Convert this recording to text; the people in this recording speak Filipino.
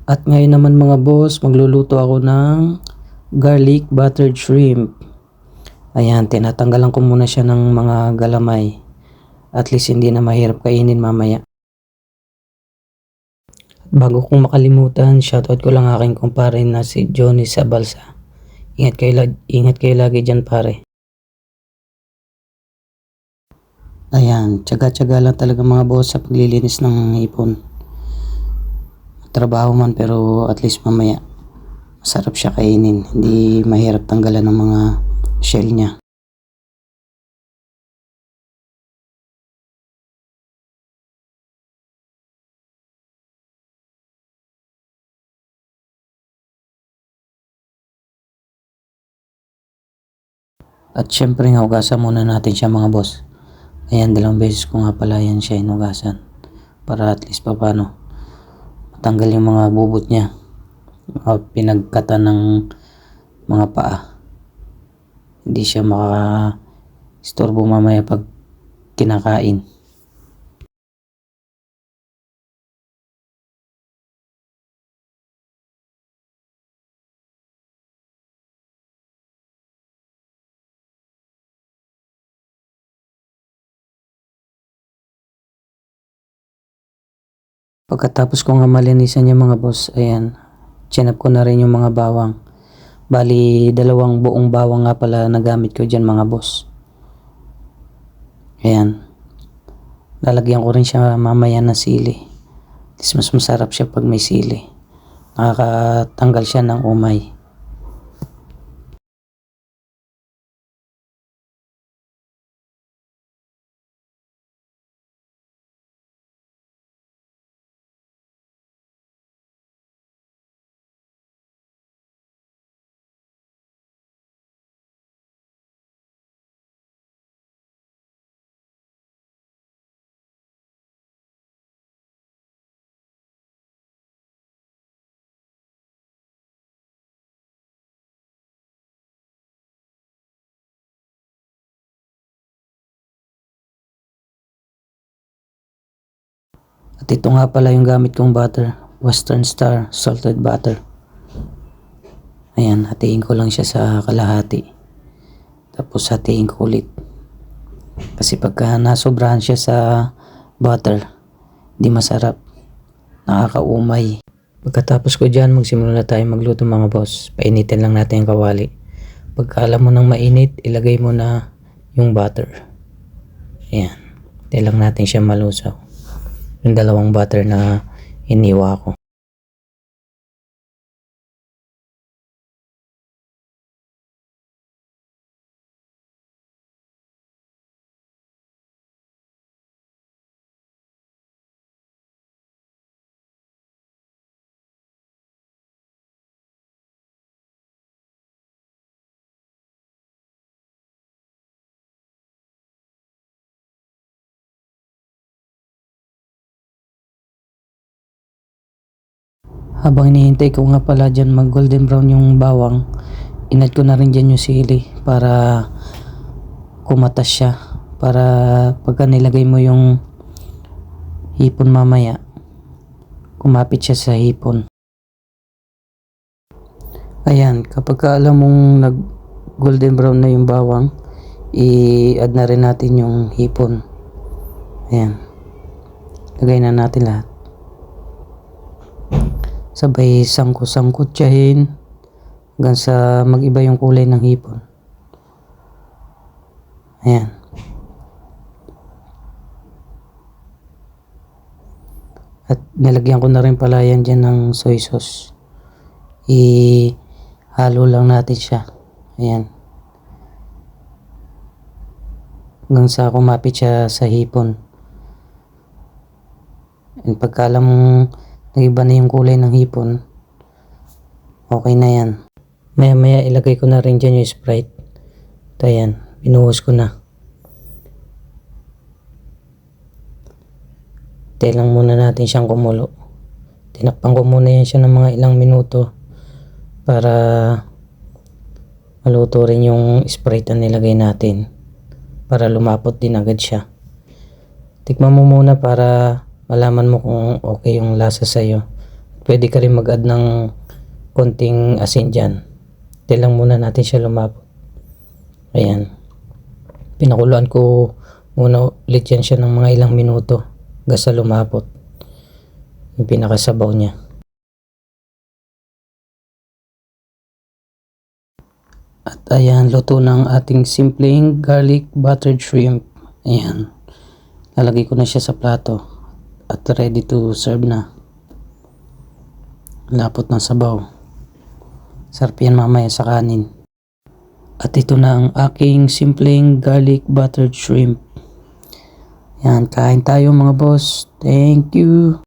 At ngayon naman mga boss, magluluto ako ng garlic buttered shrimp. Ayan, tinatanggalan ko muna siya ng mga galamay. At least hindi na mahirap kainin mamaya. Bago kong makalimutan, shoutout ko lang aking kumpare na si Johnny sa Balsa. Ingat kayo lagi dyan pare. Ayan, tsaga-tsaga lang talaga mga boss sa paglilinis ng hipon. Trabaho man pero at least mamaya masarap siya kainin. Hindi mahirap tanggalan ng mga shell niya. At syempre hugasan muna natin siya mga boss. Ayan, 2 beses ko nga pala yan siya inugasan. Para at least paano matanggal yung mga bubot niya. Pinagkatan ng mga paa. Hindi siya maka-istorbo mamaya pag kinakain. Pagkatapos ko nga malinisan yung mga boss, ayan, chinap ko na rin yung mga bawang. Bali, 2 buong bawang nga pala nagamit ko dyan mga boss. Ayan, lalagyan ko rin siya mamaya ng sili. Mas masarap siya pag may sili. Nakakatanggal siya ng umay. At ito nga pala yung gamit kong butter, Western Star salted butter. Ayan, hatiin ko lang siya sa kalahati. Tapos hatiin ko ulit. Kasi pagka nasobrahan siya sa butter, di masarap. Nakakaumay. Pagkatapos ko dyan, magsimula na tayo magluto mga boss. Painitin lang natin yung kawali. Pagka alam mo nang mainit, ilagay mo na yung butter. Ayan. Hintay lang natin siya malusaw. Yung 2 butter na iniwa ko. Habang hinihintay ko nga pala dyan mag golden brown yung bawang, inad ko na rin dyan yung sili para kumatas siya. Para pagka nilagay mo yung hipon mamaya, kumapit siya sa hipon. Ayan, kapag ka alam mong nag golden brown na yung bawang, i-add na rin natin yung hipon. Ayan, lagay na natin lahat. Sabay sangkot-sangkotyahin hanggang sa mag-iba yung kulay ng hipon. Ayan. At nilagyan ko na rin pala yan dyan ng soy sauce. Ihalo lang natin siya. Ayan. Hanggang sa kumapit siya sa hipon. And pagka alam mong nag-iba na yung kulay ng hipon, okay na yan. Maya ilagay ko na rin dyan yung Sprite. Ito yan, binuhos ko na. Hintay lang muna natin siyang kumulo. Tinakpan ko muna yan siya ng mga ilang minuto para maluto rin yung Sprite na nilagay natin. Para lumapot din agad siya. Tikman mo muna para malaman mo kung okay yung lasa sa'yo. pwede ka rin mag-add ng konting asin dyan. Hintay lang muna natin siya lumapot. Ayan. Pinakuluan ko muna ulit yan siya ng mga ilang minuto hanggang sa lumapot yung pinakasabaw niya. At ayan, luto ng ating simpleng garlic buttered shrimp. Ayan. Lalagay ko na siya sa plato at ready to serve na. Lapot ng sabaw. Sarap yan mamaya sa kanin. At ito na ang aking simpleng garlic buttered shrimp. Yan, kain tayo mga boss. Thank you.